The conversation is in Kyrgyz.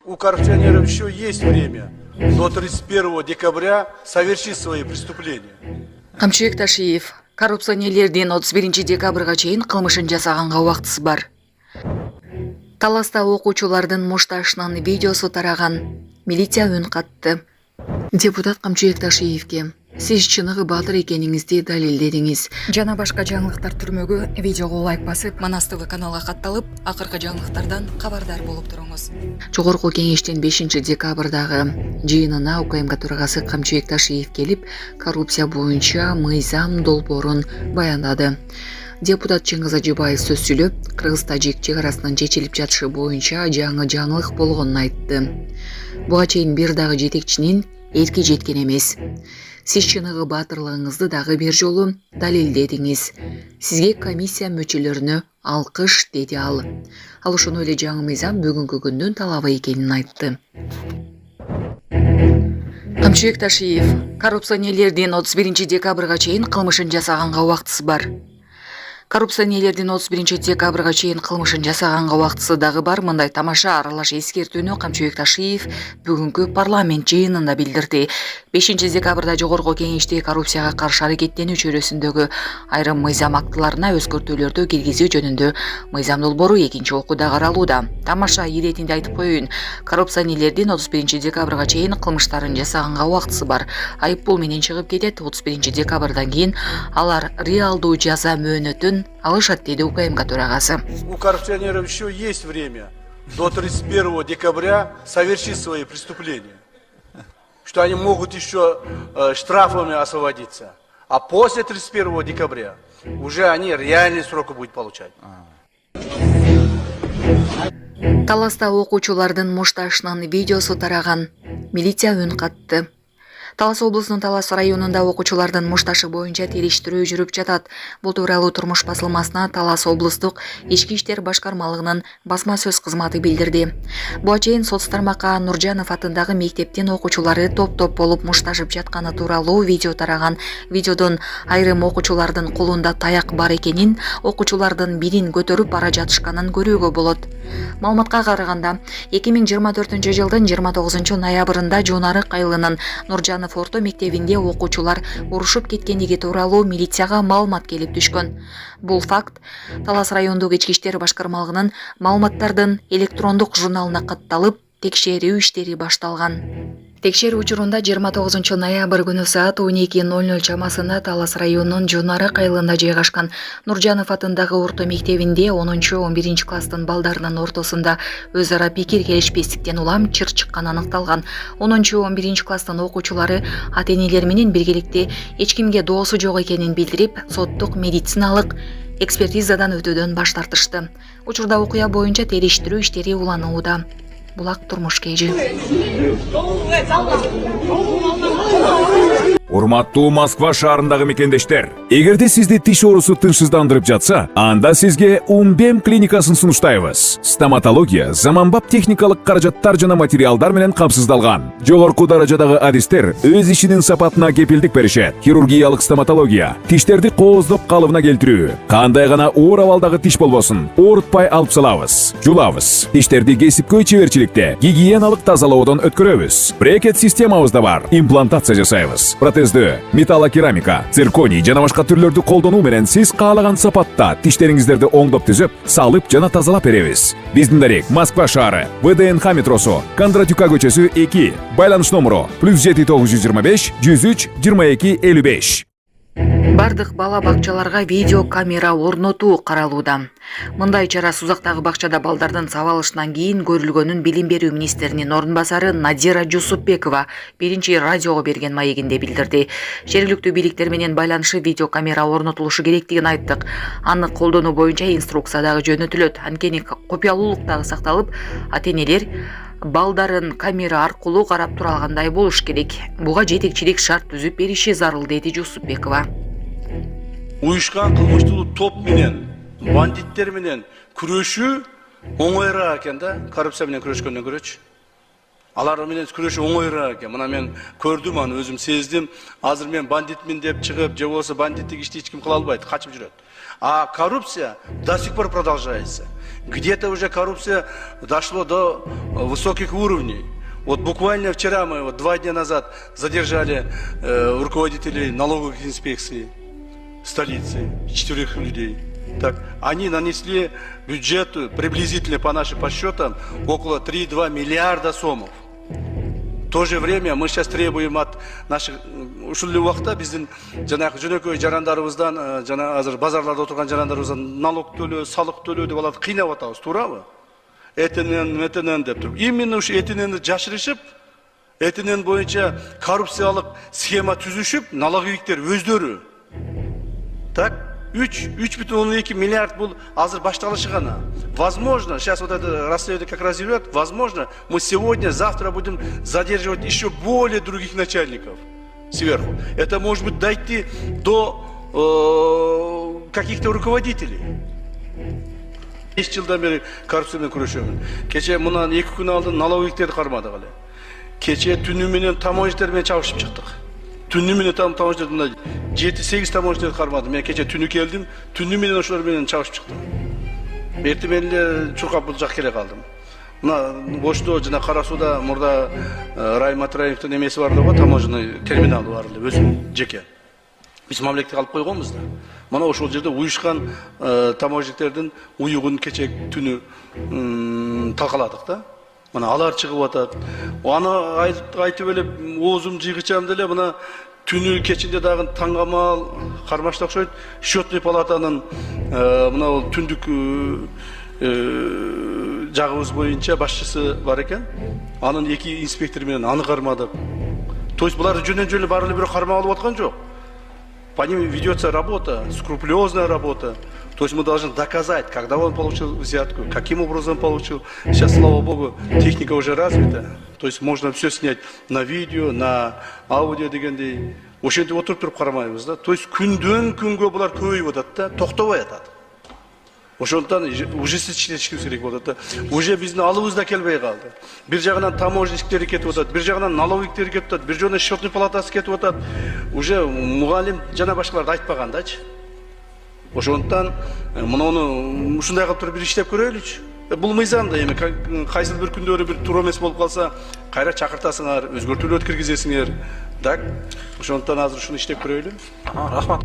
У коррупционеров еще есть время до 31 декабря совершить свои преступления. Камчыбек Ташиев, коррупционерлердин 31 декабрга чейин кылмышын жасаганга убактысы бар. Таласта окуучулардын мушташынан видеосу тараган. Милиция үн катты. Депутат Камчыбек Ташиевке: сиз чыныгы баатыр экениңизди далилдедиңиз. Жана башка жаңылыктар түрмөгү видеого лайк басып, Манас ТВ каналга катталып, акыркы жаңылыктардан кабардар болуп туруңуз. Жогорку кеңештин 5 декабрдагы жыйынына УКМК төрагасы Камчыбек Ташиев келип, коррупция боюнча мыйзам долбоорун баяндады. Депутат Чыңгыз Ажыбаев сөз сүйлөп, Кыргыз-Тажик чек арасынын чечилип жатышы боюнча жаңы жаңылык болгонун айтты. Буга чейин бир дагы жетекчинин эрки жеткен эмес. Сиз чыныгы баатырлыгыңызды дагы бир жолу далилдедиңиз. Сизге комиссия мүчөлөрүнө алкыш, деди ал. Ал ошону эле жаңы мыйзам бүгүнкү күндүн талабы экенин айтты. Камчыбек Ташиев: коррупционерлердин 31 декабрга чейин кылмышын жасаганга убактысы бар. Коррупционерлердин 31 декабрга чейин кылмышын жасаганга убактысы дагы бар. Мындай тамаша аралаш эскертүүнү Камчыбек Ташиев бүгүнкү парламент жыйынында билдирди. 5 декабрда жогорку кеңеште коррупцияга каршы аракеттенүү чөйрөсүндөгү айрым мыйзам актыларына өзгөртүүлөрдү киргизүү жөнүндө мыйзам долбоору экинчи окууда каралууда. Тамаша иретинде айтып коеюн, коррупционерлердин 31 декабрга чейин кылмыштарын жасаганга убактысы бар. Айыппул менен чыгып кетет. 31 декабрдан кийин алар реалдуу жаза мөөнөтүн алышат, деди УКМК төрагасы. У коррупционеров еще есть время до 31 декабря совершить свои преступления. Что они могут еще штрафами освободиться. А после 31 декабря уже они реальный срок будут получать. Таласта окуучулардын мушташынан видеосу тараган. Милиция үн катты. Талас облусунун Талас районунда окуучулардын мушташы боюнча териштирүү жүрүп жатат. Бул тууралуу Турмуш басылмасына Талас облустук ички иштер башкармалыгынын басма сөз кызматы билдирди. Буга чейин соц тармакка Нуржанов атындагы мектептин окуучулары топ-топ болуп мушташып жатканы тууралуу видео тараган. Видеодон айрым окуучулардын колунда таяк бар экенин, окуучулардын бирин көтөрүп бара жатышканын көрүүгө болот. Маалыматка караганда 2024 жылдын 29 ноябрында Жонарык айылынын Нуржанов орто мектебинде окуучулар урушуп кеткендиги тууралуу милицияга маалымат келип түшкөн. Бул факт Талас райондук ички иштер башкармалыгынын маалыматтардын электрондук журналына катталып, текшерүү иштери башталган. Текшерүү учурунда 29 ноябрь күнү саат 12:00 чамасында Талас районунун Жонарык айылында жайгашкан Нуржанов атындагы орто мектебинде 10-11 класстын балдарынын ортосунда өз ара пикир келишпестиктен улам чыр чыкканы аныкталган. 10-11 класстын окуучулары ата-энелери менен биргеликте эч кимге доосу жок экенин билдирип, соттук медициналык экспертизадан өтүүдөн баш тартышты. Учурда окуя боюнча териштирүү иштери уланууда. Булак турмуш кежи. Урматтуу Москва шаарындагы мекендештер, эгерде сизди тиш оорусу тынчсыздандырып жатса, анда сизге Умбем клиникасын сунуштайбыз. Стоматология заманбап техникалык каражаттар жана материалдар менен камсыздалган. Жогорку даражадагы адистер өз ишинин сапатына кепилдик беришет. Хирургиялык стоматология, тиштерди кооздоп калыбына келтирүү, кандай гана оор абалдагы тиш болбосун, оорутпай алып салабыз, жулабыз. Тиштерди кесипкөй чеберчиликте, гигиеналык тазалоодон өткөрөбүз. Брекет системабыз да бар, имплантация жасайбыз. Металлокерамика, цирконий жана башка түрлөрдү колдонуу менен сиз каалаган сапатта тиштериңиздерди оңдоп түзөп, салып жана тазалап беребиз. Биздин дарек Москва шаары, ВДНХ метросу, Кондратюка көчөсү 2, байланыш номеру +7 925 103 22 55. Бардык бала бакчаларга видео камера орнотуу каралууда. Мындай чара Сузактагы бакчада балдардын сабалышынан кийин көрүлгөнүн Билим берүү министринин орун басары Надира Жусупбекова биринчи радиого берген маегинде билдирди. Жергиликтүү бийликтер менен байланышы видео камера орнотулушу керектигин айттык. Аны колдонуу боюнча инструкция дагы жөнөтүлөт. Анткени копиялуулук дагы сакталып, ата-энелер балдарын камера аркылуу карап тура алгандай болуш керек. Буга жетекчилик шарт түзүп бериши зарыл, деди Жусупбекова. Уюшкан кылмыштуу топ менен, бандиттер менен күрөшүү оңоюраак экен да, коррупция менен күрөшкөндөн көрөчү. Алар менен күрөшүү оңоюраак экен. Мына мен көрдүм, аны өзүм сездим. Азыр мен бандитмин деп чыгып, же болбосо бандиттик ишти эч ким кыла албайт, качып жүрөт. А коррупция до сих пор продолжается. Где-то уже коррупция дошло до высоких уровней. Вот буквально вчера мы, 2 дня назад, задержали руководителей налоговых инспекций столицы, 4 людей. Так, они нанесли бюджету приблизительно по нашим подсчетам около 3,2 миллиарда сомов. В то же время мы сейчас требуем от наших ушул уақытта біздің жаңағы жөнөкөй жарандарыбыздан, жана азыр базарларда отырған жарандарыбыздан налог төлөө, салық төлөө деп алады, кыйнап атабыз, туурабы? Этинен деп туруп. Именно ушу этиненди жашырышып, этинен боюнча коррупциялык схема түзүшүп, налоговиктер өздөрү. Так? 3,2 миллиард был азыр башталышы гана. Возможно, сейчас вот это расследование как раз идет, возможно, мы сегодня, завтра будем задерживать еще более других начальников сверху. Это может быть дойти до каких-то руководителей. 5 жылдан бери коррупциямен күрөшөмүн. Кече мындан 2 күн алдын налоговиктерди кармадык эле. Кече түнү менен таможниктер менен чабышып чыктык. Түнү менен таможниктер мына 7-8 таможниктер кармадым. Мен кече түнү келдим, түнү менен ошолор менен чабышып чыктым. Эртең менен эле чуркап булжак келе калдым. Мына Бошто жана Кара Сууда мурда Райым Матраевдин эмеси бар эле го, таможенный терминалы бар эле, өзүнүн жеке. Биз мамлекетке алып койгонбуз да. Мана ошол жерде уюшкан таможниктердин уюгун кече түнү талкаладык да. Мына алар чыгып атат. Аны айтып эле оозум жыйгычам деле мына түнү кечинде дагы Таңгамал кармашта окшойт, счетный палатанын мына түндүк жагыбыз боюнча башчысы бар экен. Анын 2 инспектор менен аны кармадык. То есть булар жөнөн-жөн баары эле бирөө кармап алып аткан жок. По ним ведется работа, скрупулезная работа. То есть мы должны доказать, когда он получил взятку, каким образом получил. Сейчас, слава богу, техника уже развита. То есть можно все снять на видео, на аудио дегендей. Ошентип отуруп туруп кармайбыз да. То есть күндөн күнгө булар көбөйүп атат да, токтобой атат. Ошондон ужесточить керек болот да. Уже биздин алыбыз да келбей калды. Бир жагынан таможниктер кетип атат, бир жагынан налоговиктер кетип атат, бир жагынан счетный палатасы кетип атат. Уже мугалим жана башкаларды айтпагандачы. Ошондон муну ушундай кылып туруп бир иштеп көрөлүчү. Бул мыйзам да эми кайсыл бир күндөрү бир туура эмес болуп калса, кайра чакыртасыңар, өзгөртүүлөр киргизесиңер. Так? Ошондон азыр ушуну иштеп көрөлү. Рахмат.